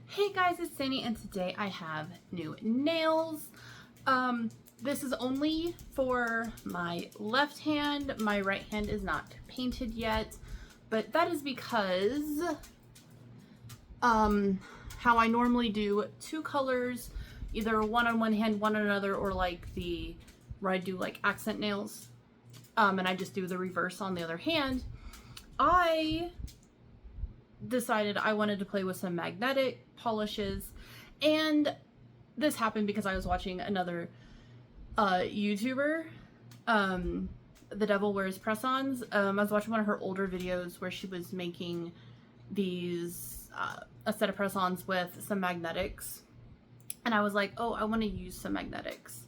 Hey guys, it's Sandy and today I have new nails. This is only for my left hand. My right hand is not painted yet, but that is because how I normally do two colors, either one on one hand, one on another, or like where I do like accent nails, and I just do the reverse on the other hand. I decided I wanted to play with some magnetic polishes, and this happened because I was watching another YouTuber, The Devil Wears Press-Ons. I was watching one of her older videos where she was making these a set of press-ons with some magnetics, and I was like, oh, I want to use some magnetics.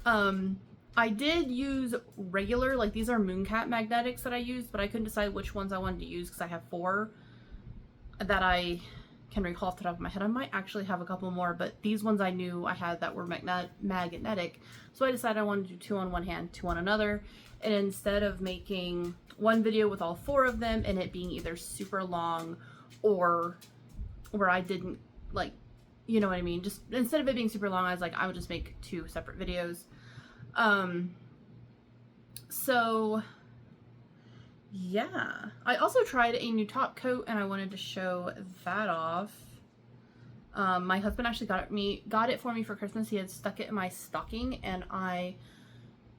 I did use regular, like these are Mooncat magnetics that I used, but I couldn't decide which ones I wanted to use because I have 4 that I can recall off the top of my head. I might actually have a couple more, but these ones I knew I had that were magnetic. So I decided I wanted to do 2 on one hand, 2 on another. And instead of making one video with all 4 of them and it being either super long or where I didn't, like, you know what I mean? Just instead of it being super long, I was like, I would just make 2 separate videos. So yeah, I also tried a new top coat and I wanted to show that off. My husband actually got it for me for Christmas. He had stuck it in my stocking and I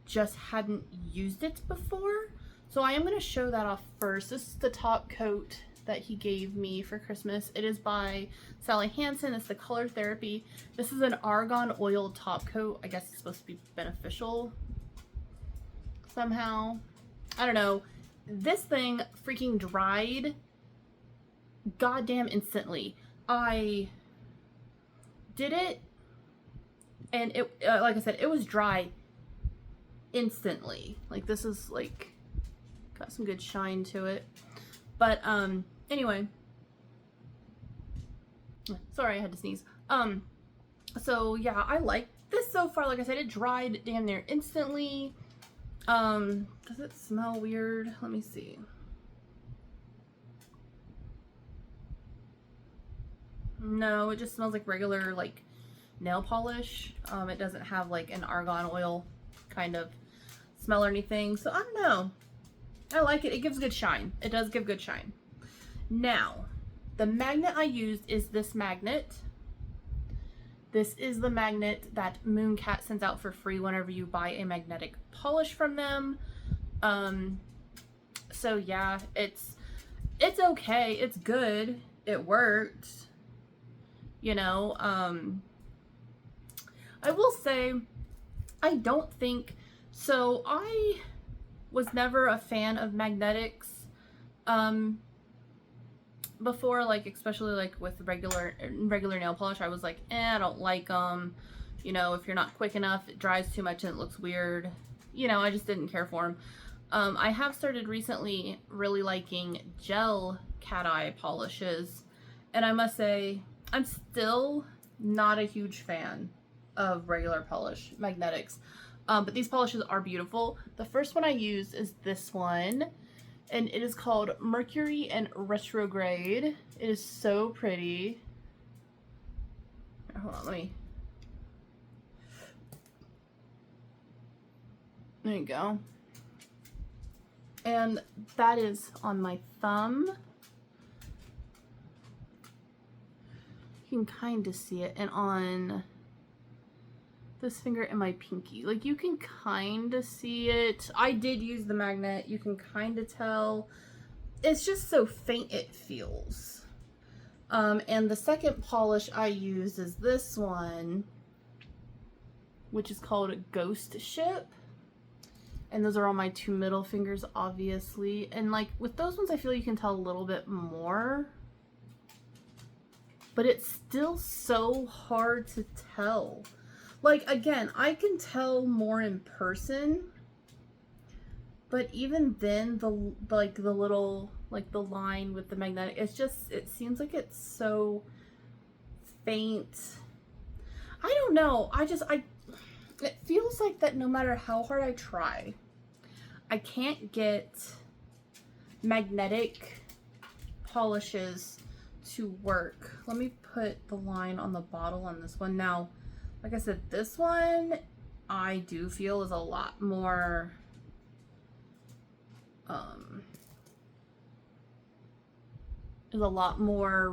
just hadn't used it before. So I am going to show that off first. This is the top coat that he gave me for Christmas. It is by Sally Hansen. It's the Color Therapy. This is an argan oil top coat. I guess it's supposed to be beneficial somehow. I don't know. This thing freaking dried goddamn instantly. I did it and it, like I said, it was dry instantly. Like this is like got some good shine to it. But anyway, sorry, I had to sneeze. So yeah, I like this so far. Like I said, it dried damn near instantly. Does it smell weird? Let me see. No, it just smells like regular like nail polish. It doesn't have like an argan oil kind of smell or anything. So I don't know. I like it. It gives good shine. It does give good shine. Now, the magnet I used is this magnet. This is the magnet that Mooncat sends out for free whenever you buy a magnetic polish from them. So yeah, it's okay. It's good. It worked. You know, I will say, I don't think, so I was never a fan of magnetics, before, like, especially like with regular nail polish. I was like, I don't like them. You know, if you're not quick enough, it dries too much and it looks weird. You know, I just didn't care for them. I have started recently really liking gel cat eye polishes, and I must say, I'm still not a huge fan of regular polish magnetics. But these polishes are beautiful. The first one I used is this one, and it is called Mercury and Retrograde. It is so pretty. Hold on, there you go. And that is on my thumb. You can kind of see it, and on this finger and my pinky. Like, you can kind of see it. I did use the magnet. You can kind of tell. It's just so faint it feels. And the second polish I used is this one, which is called Ghost Ship. And those are on my 2 middle fingers, obviously. And like with those ones, I feel you can tell a little bit more. But it's still so hard to tell. Like, again, I can tell more in person, but even then, the little, like, the line with the magnetic, it's just, it seems like it's so faint. I don't know. It feels like that no matter how hard I try, I can't get magnetic polishes to work. Let me put the line on the bottle on this one. Now, like I said, this one I do feel is a lot more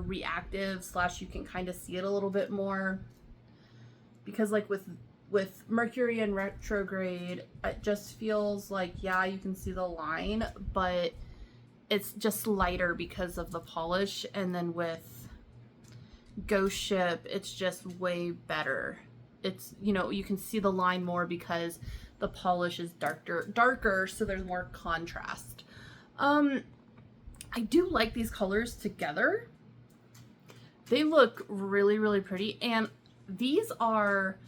reactive, slash you can kind of see it a little bit more, because like with Mercury in retrograde, it just feels like, yeah, you can see the line, but it's just lighter because of the polish. And then with Ghost Ship, it's just way better. It's, you know, you can see the line more because the polish is darker, so there's more contrast. I do like these colors together. They look really, really pretty, and these are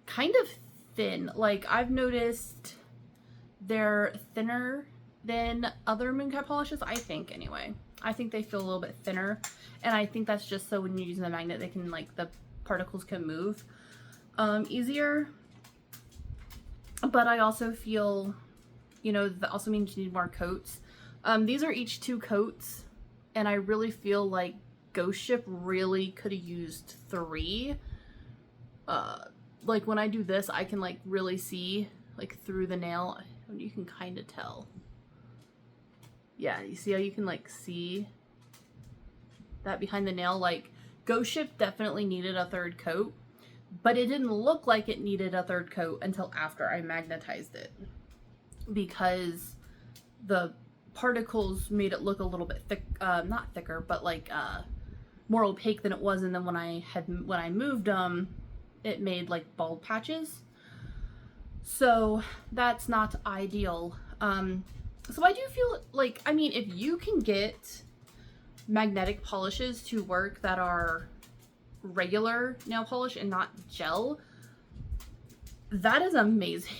kind of thin. Like, I've noticed they're thinner than other Mooncat polishes, I think, anyway. I think they feel a little bit thinner, and I think that's just so when you're using the magnet, they can, like, the particles can move easier. But I also feel, you know, that also means you need more coats. These are each 2 coats, and I really feel like Ghost Ship really could have used 3. Like when I do this, I can like really see like through the nail. You can kind of tell. Yeah, you see how you can like see that behind the nail? Like, Ghost Ship definitely needed a 3rd coat, but it didn't look like it needed a 3rd coat until after I magnetized it, because the particles made it look a little bit thick, not thicker, but like more opaque than it was. And then when I moved them, it made like bald patches, so that's not ideal. So I do feel like, I mean, if you can get magnetic polishes to work that are regular nail polish and not gel, that is amazing.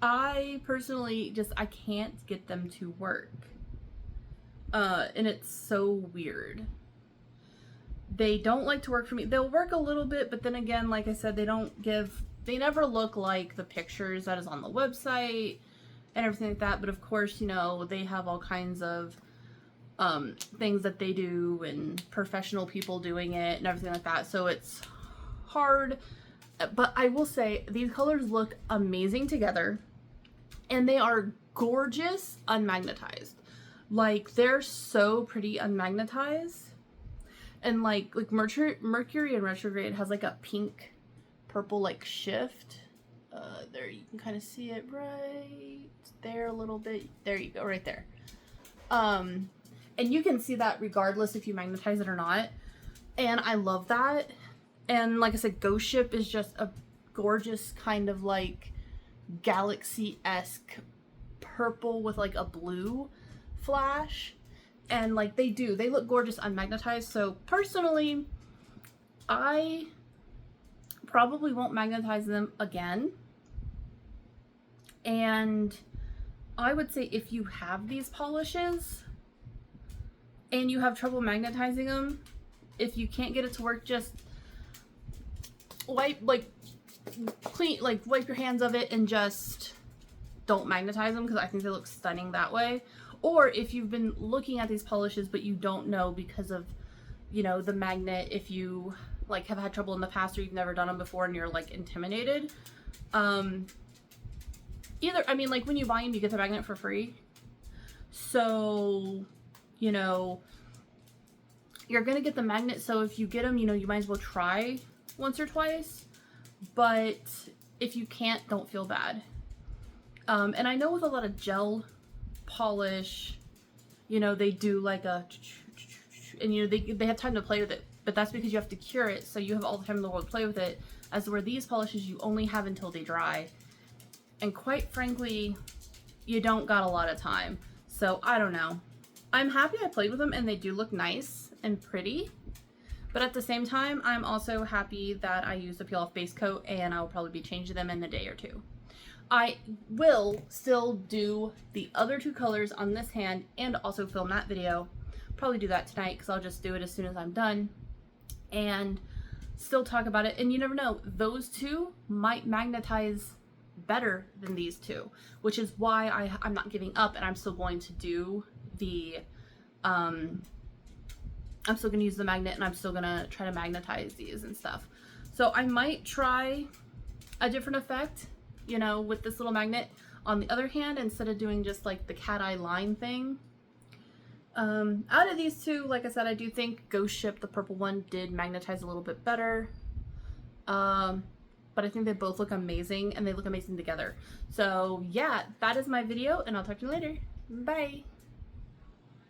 I personally I can't get them to work. And it's so weird. They don't like to work for me. They'll work a little bit, but then again, like I said, they never look like the pictures that is on the website and everything like that. But of course, you know, they have all kinds of things that they do and professional people doing it and everything like that. So it's hard, but I will say these colors look amazing together, and they are gorgeous unmagnetized. Like, they're so pretty unmagnetized. And like Mercury in retrograde has like a pink purple like shift. There, you can kind of see it right there a little bit. There you go, right there. And you can see that regardless if you magnetize it or not. And I love that. And like I said, Ghost Ship is just a gorgeous kind of like galaxy-esque purple with like a blue flash. And like they look gorgeous unmagnetized. So personally, I probably won't magnetize them again. And I would say if you have these polishes and you have trouble magnetizing them, if you can't get it to work, just wipe your hands of it and just don't magnetize them, because I think they look stunning that way. Or if you've been looking at these polishes but you don't know because of, you know, the magnet, if you like have had trouble in the past or you've never done them before and you're like intimidated, either, I mean, like when you buy them, you get the magnet for free. So, you know, you're gonna get the magnet. So if you get them, you know, you might as well try once or twice. But if you can't, don't feel bad. And I know with a lot of gel polish, you know, they do like a, and you know, they have time to play with it, but that's because you have to cure it, so you have all the time in the world to play with it, as where these polishes you only have until they dry, and quite frankly, you don't got a lot of time. So I don't know. I'm happy I played with them and they do look nice and pretty, but at the same time, I'm also happy that I used a peel off base coat, and I will probably be changing them in a day or 2. I will still do the other 2 colors on this hand and also film that video. Probably do that tonight, because I'll just do it as soon as I'm done and still talk about it. And you never know, those 2 might magnetize better than these 2, which is why I'm not giving up, and I'm still going to do the I'm still going to use the magnet, and I'm still going to try to magnetize these and stuff. So I might try a different effect, you know, with this little magnet on the other hand, instead of doing just like the cat eye line thing. Out of these two, like I said, I do think Ghost Ship, the purple one, did magnetize a little bit better. But I think they both look amazing, and they look amazing together. So yeah, that is my video, and I'll talk to you later. Bye!